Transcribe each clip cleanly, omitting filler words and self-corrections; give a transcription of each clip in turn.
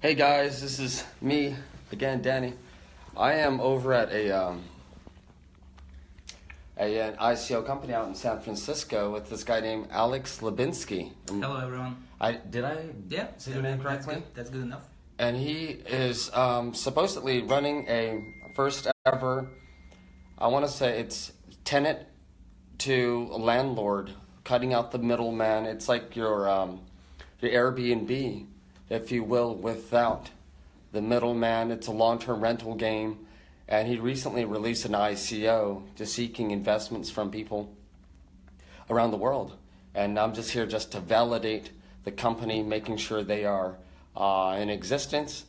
Hey guys, this is me again, Danny. I am over at an ICO company out in San Francisco with this guy named Alex Lubinsky. Hello, everyone. Did I say your name correctly? That's good enough. And he is supposedly running a first ever, I want to say it's tenant to landlord, cutting out the middleman. It's like your Airbnb, if you will, without the middleman. It's a long-term rental game. And he recently released an ICO just seeking investments from people around the world. And I'm just here just to validate the company, making sure they are in existence,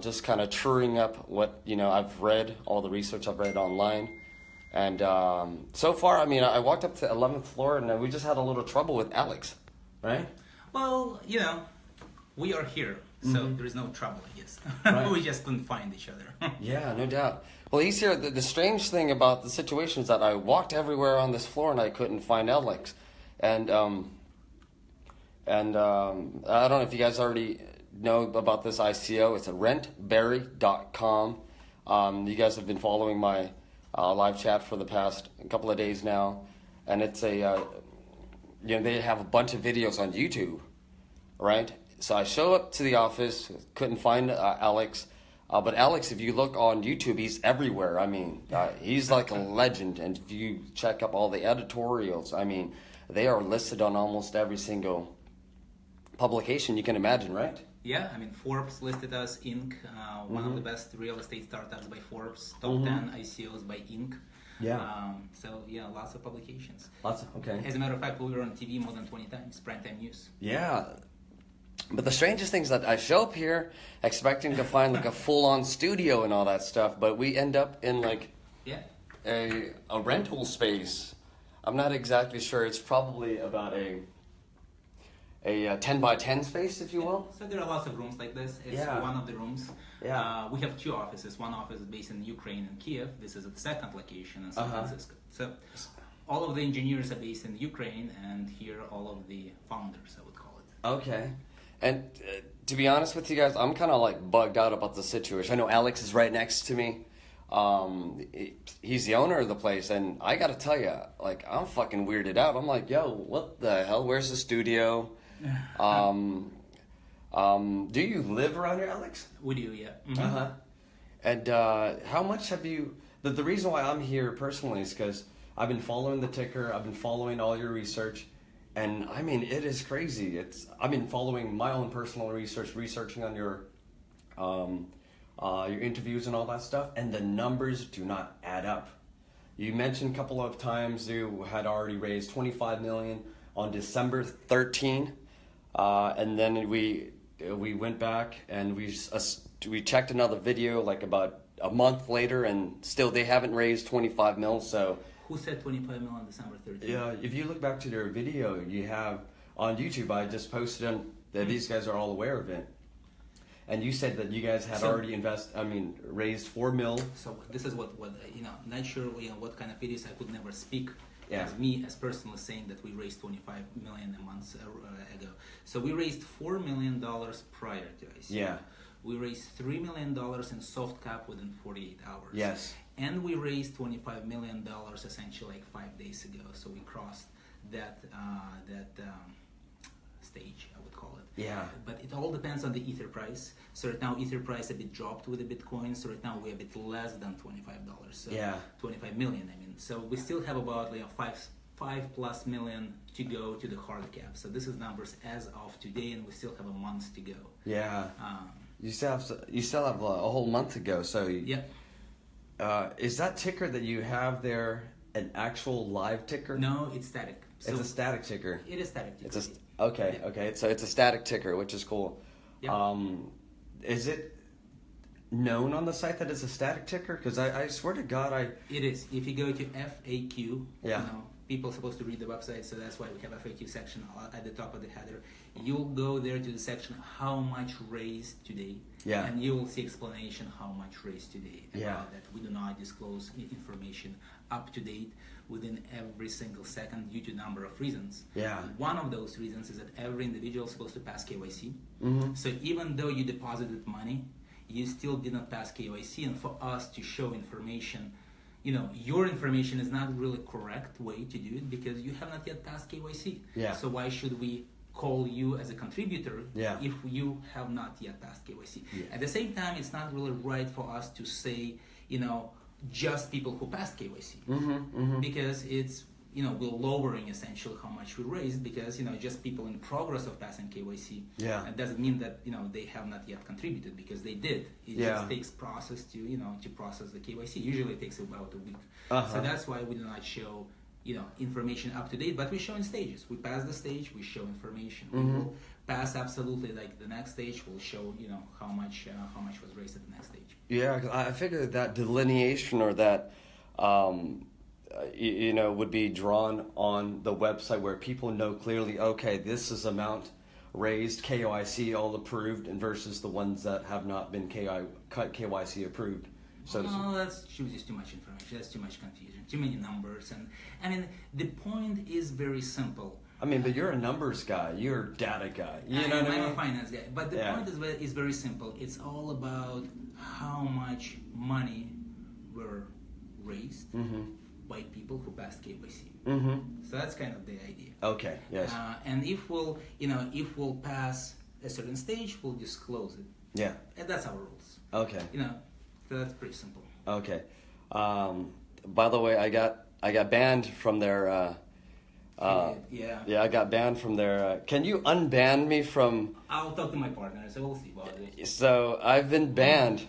just kind of truing up what, I've read, all the research I've read online. And so far, I walked up to 11th floor and we just had a little trouble with Alex, right? Well, we are here, so there is no trouble, I guess. Right. We just couldn't find each other. Yeah, no doubt. Well, he's here. The strange thing about the situation is that I walked everywhere on this floor and I couldn't find Alex. And I don't know if you guys already know about this ICO. It's a rentberry.com. You guys have been following my live chat for the past couple of days now. And it's they have a bunch of videos on YouTube, right? So I show up to the office, couldn't find Alex. But Alex, if you look on YouTube, he's everywhere. He's like a legend. And if you check up all the editorials, they are listed on almost every single publication you can imagine, right? Yeah, Forbes listed us Inc., one of the best real estate startups by Forbes, top 10 ICOs by Inc. Yeah. Lots of publications. Okay. As a matter of fact, we were on TV more than 20 times, primetime news. Yeah. But the strangest thing is that I show up here expecting to find like a full-on studio and all that stuff, but we end up in a rental space. I'm not exactly sure. It's probably about a 10 by 10 space, if you will. So there are lots of rooms like this. It's one of the rooms. Yeah. We have two offices. One office is based in Ukraine and Kiev. This is at the second location in San Francisco. So all of the engineers are based in Ukraine, and here all of the founders, I would call it. Okay. And to be honest with you guys, I'm kind of like bugged out about the situation. I know Alex is right next to me. He's the owner of the place, and I gotta tell you, I'm fucking weirded out. I'm like, yo, what the hell? Where's the studio? Do you live around here, Alex? We do, yeah. Mm-hmm. And how much have you? The reason why I'm here personally is because I've been following the ticker. I've been following all your research. And it is crazy. I've been following my own personal research, researching on your interviews and all that stuff, and the numbers do not add up. You mentioned a couple of times you had already raised $25 million on December 13, and then we went back and we checked another video like about a month later, and still they haven't raised 25 mil. So. Who said 25 mil on December 13th? Yeah, if you look back to their video you have on YouTube, I just posted on that these guys are all aware of it. And you said that you guys had already raised 4 mil. So this is what not sure what kind of videos. I could never speak as personally saying that we raised 25 million a month ago. So we raised $4 million prior to ICO. Yeah. We raised $3 million in soft cap within 48 hours. Yes. And we raised $25 million essentially like 5 days ago. So we crossed that stage, I would call it. Yeah. But it all depends on the Ether price. So right now Ether price a bit dropped with the Bitcoin. So right now we're a bit less than $25. So 25 million. So we still have about five plus million to go to the hard cap. So this is numbers as of today, and we still have a month to go. Yeah. You still have a whole month to go. So yeah. Is that ticker that you have there an actual live ticker? No, it's static. So it's a static ticker. It is static ticker. Okay. So it's a static ticker, which is cool. Yeah. Is it known on the site that it's a static ticker? Because I swear to God, It is. If you go to FAQ, people are supposed to read the website, so that's why we have a FAQ section at the top of the header. You'll go there to the section how much raised today, and you will see explanation how much raised today. About that we do not disclose information up to date within every single second due to a number of reasons. One of those reasons is that every individual is supposed to pass KYC. So even though you deposited money, you still did not pass KYC, and for us to show information, your information is not really correct way to do it because you have not yet passed KYC. So why should we call you as a contributor if you have not yet passed KYC? At the same time, it's not really right for us to say, just people who passed KYC, because it's we're lowering essentially how much we raised because just people in progress of passing KYC. It doesn't mean that they have not yet contributed because they did. It just takes process to process the KYC. Usually it takes about a week. So that's why we do not show information up to date, but we show in stages. We pass the stage, we show information. We will pass absolutely like the next stage. We'll show how much was raised at the next stage. Yeah, 'cause I figured that delineation or that would be drawn on the website where people know clearly, okay, this is amount raised, KYC all approved, and versus the ones that have not been KYC approved. So that's just too much information. That's too much confusion, too many numbers, and I mean the point is very simple. I mean, but you're a numbers guy. You're a data guy. I'm a finance guy. But the point is very simple. It's all about how much money were raised by people who passed KYC. So that's kind of the idea. Okay. Yes. And if we'll pass a certain stage, we'll disclose it. Yeah. And that's our rules. Okay. So that's pretty simple. Okay. By the way, I got banned from their. I got banned from their. Can you unban me from? I'll talk to my partner, so we'll see about it. So I've been banned.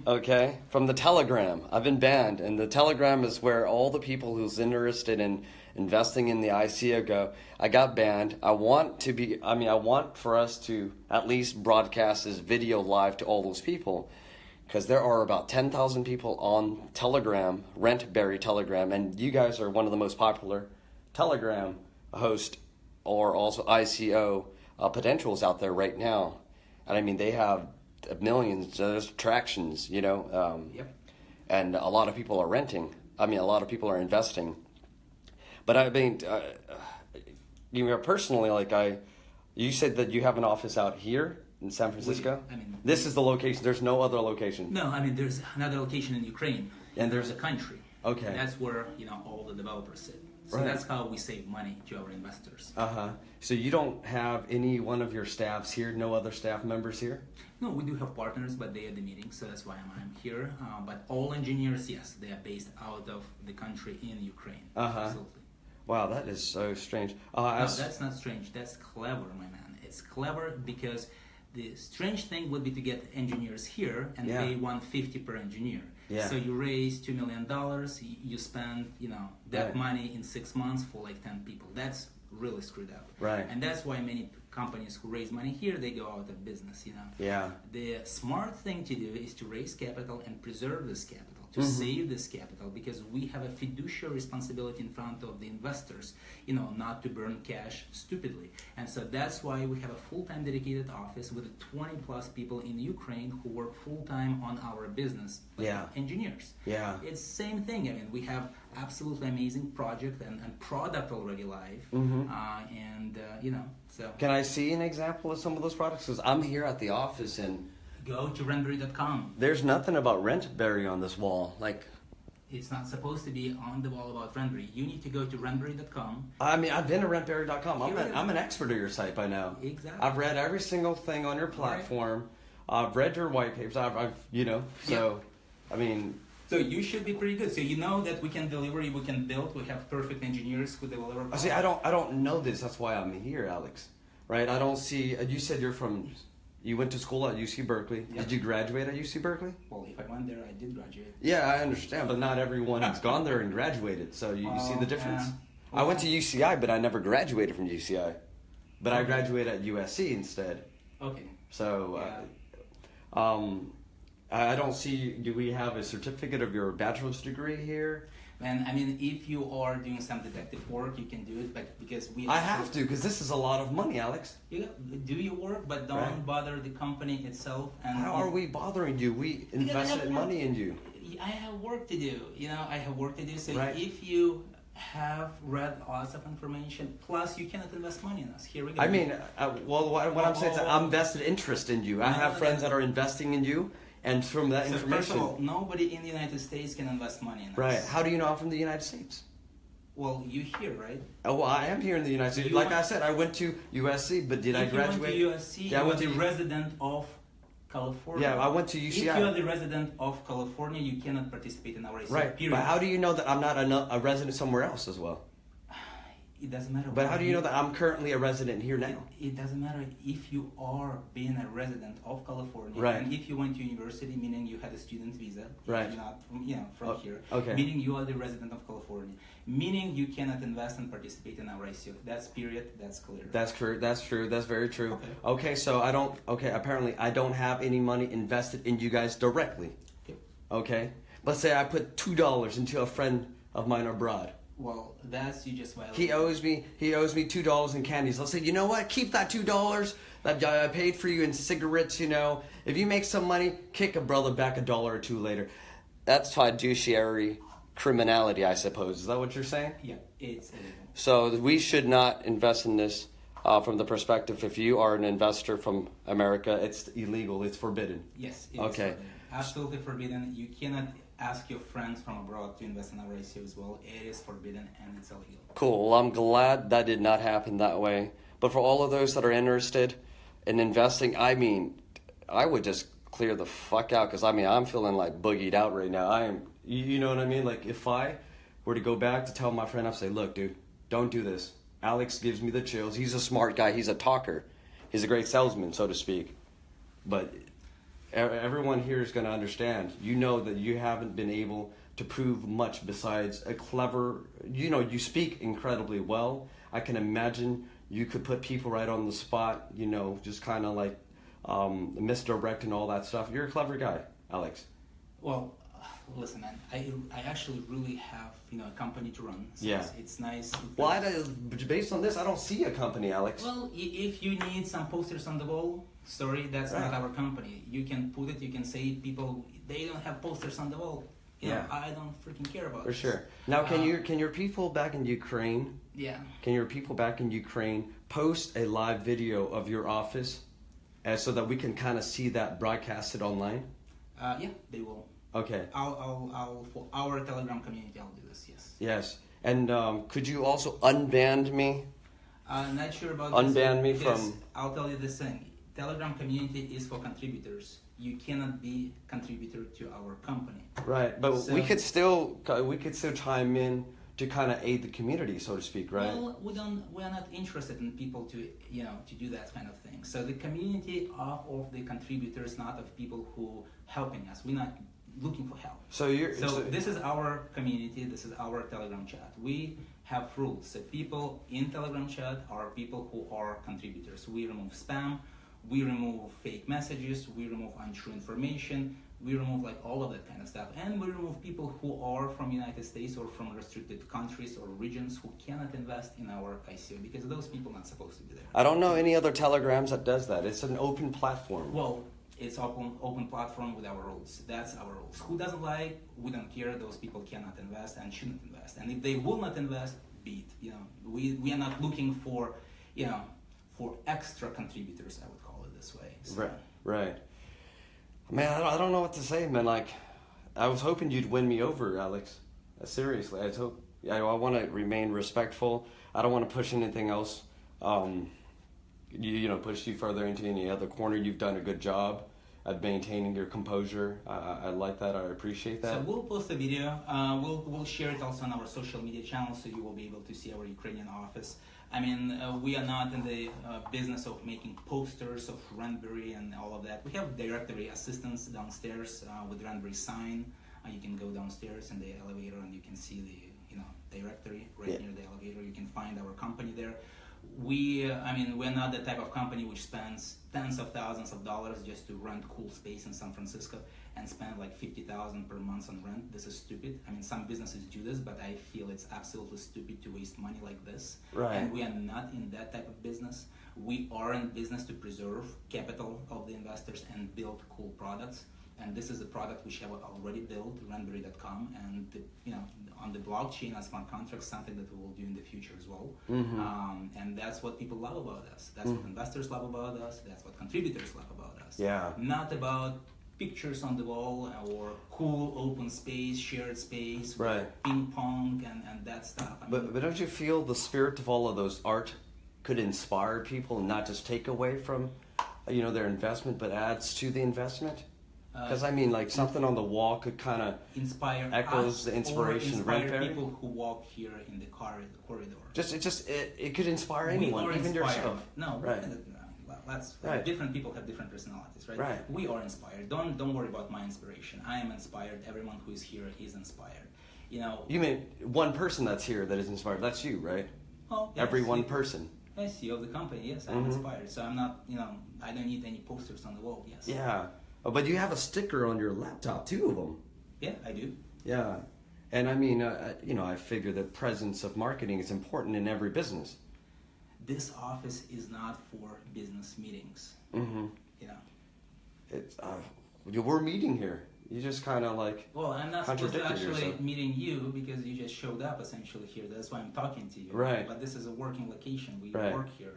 Okay, from the Telegram. I've been banned, and the Telegram is where all the people who's interested in investing in the ICO go. I got banned. I want for us to at least broadcast this video live to all those people, because there are about 10,000 people on Telegram, Rentberry Telegram, and you guys are one of the most popular Telegram host or also ICO potentials out there right now. And I mean, they have millions, there's attractions, and a lot of people are renting. I mean, a lot of people are investing. But I mean, personally, you said that you have an office out here in San Francisco? This is the location. There's no other location. No, there's another location in Ukraine. And there's a country. Okay. And that's where, all the developers sit. So that's how we save money to our investors. So you don't have any one of your staffs here, no other staff members here? No, we do have partners, but they are at the meeting, so that's why I'm here. But all engineers, yes, they are based out of the country in Ukraine. Absolutely. Wow, that is so strange. No, that's not strange. That's clever, my man. It's clever because the strange thing would be to get engineers here and pay $150 per engineer. So you raise $2 million, you spend that money in 6 months for like 10 people. That's really screwed up. Right. And that's why many companies who raise money here, they go out of business. The smart thing to do is to raise capital and preserve this capital, to save this capital, because we have a fiduciary responsibility in front of the investors, not to burn cash stupidly. And so that's why we have a full-time dedicated office with 20 plus people in Ukraine who work full-time on our business, like engineers. It's the same thing. We have absolutely amazing project and product already live. So. Can I see an example of some of those products? Because I'm here at the office and... Go to rentberry.com. There's nothing about Rentberry on this wall. It's not supposed to be on the wall about Rentberry. You need to go to rentberry.com. I mean, I've been to rentberry.com. I'm an expert of your site by now. Exactly. I've read every single thing on your platform. I've read your white papers. So you should be pretty good. So you know that we can deliver, we can build, we have perfect engineers who deliver. See, I don't know this. That's why I'm here, Alex. Right? I don't see. You said you went to school at UC Berkeley. Did you graduate at UC Berkeley? Well, if I went there, I did graduate. Yeah, I understand, but not everyone has gone there and graduated. So you see the difference. I went to UCI, but I never graduated from UCI. But I graduated at USC instead. Okay. So, I don't see. Do we have a certificate of your bachelor's degree here? And I mean, if you are doing some detective work, you can do it, but because we I have to, because this is a lot of money, Alex. you do your work, but don't bother the company itself. And how are we bothering you? We invested money in you. I have work to do. I have work to do. So Right. if you have read lots of information, plus you cannot invest money in us. Here we go. I mean, what I'm saying is that I'm vested interest in you. I have friends that are investing in you, and from that information. First of all, nobody in the United States can invest money in us. Right. How do you know I'm from the United States? Well, you here, right? Oh, well, I am here in the United States. Like I said, I went to USC, but did I graduate? If you went to USC, Yeah, I you went are to the resident of California. Yeah, I went to UCI. If you are the resident of California, you cannot participate in our ICO. Right. Period. But how do you know that I'm not a resident somewhere else as well? It doesn't matter. But how do you know that I'm currently a resident here now? It doesn't matter if you are being a resident of California, Right. and if you went to university, meaning you had a student visa, Right. you're not from here, okay. meaning you are the resident of California, meaning you cannot invest and participate in our ICO. That's period. That's clear. That's true. That's true. That's very true. Okay. Okay, so I don't. Okay, apparently I don't have any money invested in you guys directly. Okay. Okay. Let's say I put $2 into a friend of mine abroad. Well, that's you just violated. He owes me $2 in candies. Let's say, you know what? Keep that $2 that I paid for you in cigarettes. If you make some money, kick a brother back $1 or $2 later. That's fiduciary criminality, I suppose. Is that what you're saying? Yeah, it's illegal. So we should not invest in this from the perspective, if you are an investor from America, It's illegal. It's forbidden. Yes, it is Okay. forbidden. Absolutely forbidden. You cannot ask your friends from abroad to invest in our ICO as well. It is forbidden and it's illegal. Cool. Well, I'm glad that did not happen that way. But for all of those that are interested in investing, I would just clear the fuck out, because I'm feeling like boogied out right now. I am. You know what I mean? Like, if I were to go back to tell my friend, I'd say, look, dude, don't do this. Alex gives me the chills. He's a smart guy. He's a talker. He's a great salesman, so to speak. But everyone here is going to understand. You know that you haven't been able to prove much besides a clever. You speak incredibly well. I can imagine you could put people right on the spot. Just kind of like misdirect and all that stuff. You're a clever guy, Alex. Well, listen, man. I actually really have a company to run. So Yeah. it's nice. Well, based on this, I don't see a company, Alex. Well, if you need some posters on the wall, sorry, that's Right. not our company. You can put it. You can say people they don't have posters on the wall. Yeah. I don't freaking care about For this. sure. Now, can your people back in Ukraine? Yeah. Can your people back in Ukraine post a live video of your office, so that we can kind of see that broadcasted online? Yeah, they will. Okay. I'll for our Telegram community, I'll do this. Yes. Yes. And could you also unban me? Not sure about Unban this, me because from- I'll tell you this thing. Telegram community is for contributors. You cannot be contributor to our company. Right. But So- we could still chime in to kind of aid the community, so to speak, right? Well, we are not interested in people to to do that kind of thing. So the community of the contributors, not of people who helping us. We're not looking for help. So This is our community. This is our Telegram chat. We have rules. So people in Telegram chat are people who are contributors. We remove spam. We remove fake messages. We remove untrue information. We remove all of that kind of stuff. And we remove people who are from United States or from restricted countries or regions who cannot invest in our ICO, because those people are not supposed to be there. I don't know any other Telegrams that does that. It's an open platform. Well, it's open platform with our rules. That's our rules. Who doesn't like, we don't care. Those people cannot invest and shouldn't invest. And if they will not invest, be it. We are not looking for extra contributors, I would call it this way. So. Right. Man, I don't know what to say, man. I was hoping you'd win me over, Alex. Seriously, I want to remain respectful. I don't want to push anything else. Push you further into any other corner. You've done a good job at maintaining your composure. I like that. I appreciate that. So we'll post a video. We'll share it also on our social media channels, so you will be able to see our Ukrainian office. We are not in the business of making posters of Rentberry and all of that. We have directory assistants downstairs with Rentberry sign. You can go downstairs in the elevator and you can see the directory right near the elevator. You can find our company there. we're not the type of company which spends tens of thousands of dollars just to rent cool space in San Francisco and spend like $50,000 per month on rent. This is stupid. I mean, some businesses do this, but I feel it's absolutely stupid to waste money like this. Right. And we are not in that type of business. We are in business to preserve capital of the investors and build cool products. And this is a product which have already built, Rentberry.com, and on the blockchain as smart contracts, something that we will do in the future as well. And that's what people love about us. That's what investors love about us. That's what contributors love about us. Yeah. Not about pictures on the wall or cool open space, shared space, Right. ping pong and that stuff. I mean, But don't you feel the spirit of all of those art could inspire people and not just take away from, their investment, but adds to the investment? Because I mean, like something on the wall could kind of inspire echoes us the inspiration or of inspire Rentberry. people who walk here in the corridor. It could inspire We anyone, are even inspired. yourself. No, Right. that's Right. different people have different personalities, right? Right. We are inspired. Don't worry about my inspiration. I am inspired. Everyone who is here is inspired. You mean one person that's here that is inspired? That's you, right? Oh, yes, Every one person. Yes, CEO of the company. Yes, I'm inspired. So I'm not. I don't need any posters on the wall. Yes. Yeah. Oh, but you have a sticker on your laptop, 2 of them. Yeah, I do. Yeah. And I mean, I figure the presence of marketing is important in every business. This office is not for business meetings. It's we're meeting here. You just kind of like Well, I'm not supposed to contradicted actually yourself. meeting you because you just showed up essentially here. That's why I'm talking to you. Right. But this is a working location. We Right. work here.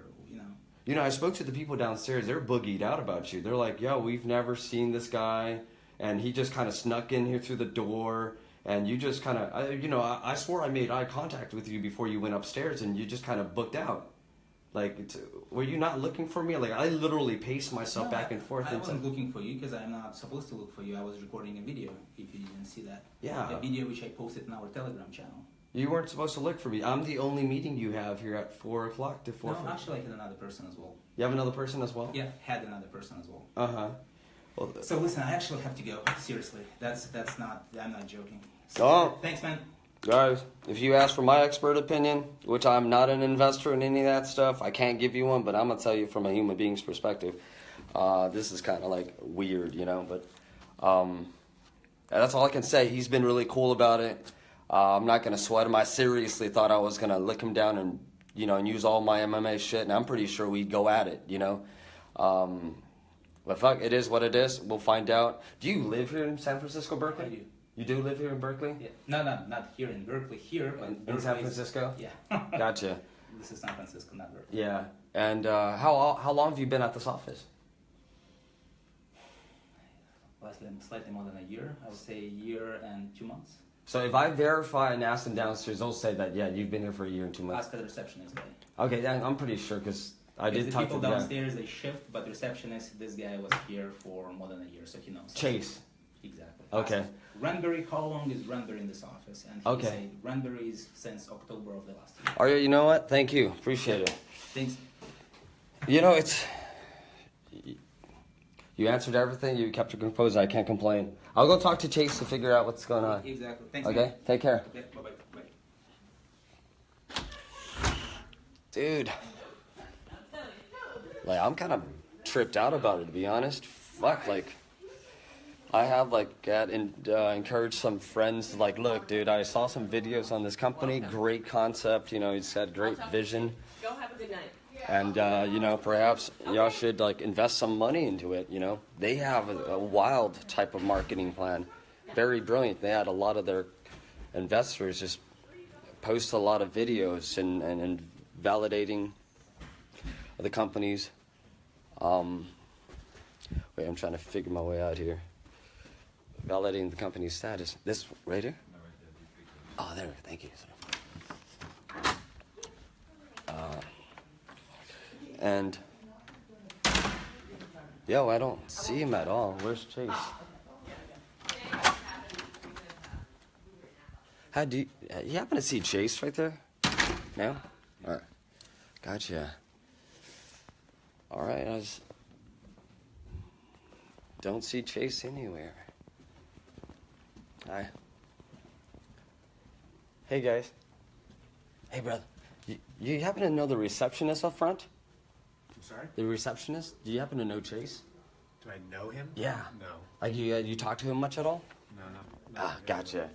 I spoke to the people downstairs. They're boogied out about you. They're like, "Yo, we've never seen this guy, and he just kind of snuck in here through the door, and you just kind of, I swore I made eye contact with you before you went upstairs, and you just kind of booked out. Like, were you not looking for me? Like, I literally paced myself back and forth. I wasn't looking for you because I'm not supposed to look for you. I was recording a video. If you didn't see that, Yeah. a video which I posted in our Telegram channel. You weren't supposed to look for me. I'm the only meeting you have here at 4 o'clock to 4. No, actually, I had another person as well. You have another person as well? Yeah, had another person as well. Well, So listen, I actually have to go. Seriously, that's not. I'm not joking. Oh. Thanks, man. Guys, if you ask for my expert opinion, which I'm not an investor in any of that stuff, I can't give you one, but I'm going to tell you from a human being's perspective. This is kind of like weird, but that's all I can say. He's been really cool about it. I'm not going to sweat him. I seriously thought I was going to lick him down and, and use all my MMA shit, and I'm pretty sure we'd go at it, But fuck, it is what it is. We'll find out. Do you live here in San Francisco, Berkeley? I do. You do live here in Berkeley? Yeah. No, not here in Berkeley. Here, but In San Francisco? Yeah. Gotcha. This is San Francisco, not Berkeley. Yeah. And how long have you been at this office? Slightly more than a year. I would say a year and 2 months. So if I verify and ask them downstairs, they'll say that, yeah, you've been here for a year and 2 months. Ask the receptionist guy. Okay, yeah, I'm pretty sure because I did The talk people to the guy. downstairs, they shift, but the receptionist, this guy was here for more than a year, so he knows. Chase. Exactly. Okay. Rentberry, how long is Rentberry in this office? And he Okay. said Rentberry is since October of the last year. All right, you know what? Thank you. Appreciate it. Thanks. It's... You answered everything. You kept your composure. I can't complain. I'll go talk to Chase to figure out what's going on. Exactly. Thanks. Okay? Man. Take care. Okay, bye-bye. Bye. Dude. Like, I'm kind of tripped out about it, to be honest. Fuck, like... I have, encouraged some friends, look, dude, I saw some videos on this company. Great concept. He's got great vision. Go have a good night. And, perhaps y'all should, invest some money into it, They have a wild type of marketing plan. Very brilliant. They had a lot of their investors just post a lot of videos and validating the companies. Wait, I'm trying to figure my way out here. Validating the company's status. This right here? Oh, there. Thank you, sir. And I don't see him at all. Where's Chase? How do you happen to see Chase right there? No? All right. Gotcha. All right. I just don't see Chase anywhere. Hi. Hey, guys. Hey, brother. You happen to know the receptionist up front? I'm sorry? The receptionist? Do you happen to know Chase? Do I know him? Yeah. No. Like you talk to him much at all? No. Gotcha.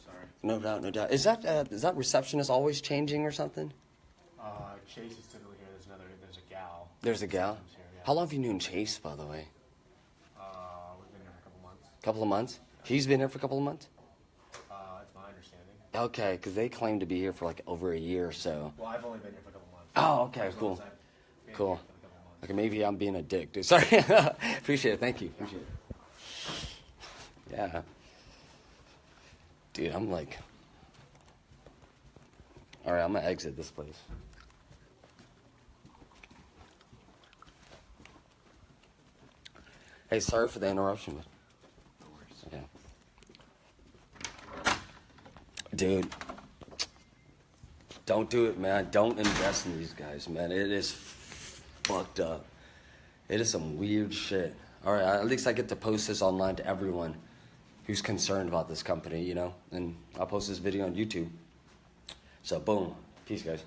Sorry. No doubt, no doubt. Is that receptionist always changing or something? Chase is typically here. There's a gal. There's a gal? Here, yeah. How long have you known Chase, by the way? We've been here for a couple months. Couple of months? He's been here for a couple of months? That's my understanding. Okay, because they claim to be here for like over a year or so. Well, I've only been here for a couple months. Oh, okay, As long cool. as I've been Cool. here for a couple months. Okay, maybe I'm being a dick, dude. Sorry. Appreciate it. Thank you. Appreciate it. Yeah. Dude, I'm like... All right, I'm going to exit this place. Hey, sorry for the interruption. But... No worries. Yeah. Dude, don't do it, man. Don't invest in these guys, man. It is fucked up. It is some weird shit. All right, at least I get to post this online to everyone who's concerned about this company, you know? And I'll post this video on YouTube. So, boom. Peace, guys.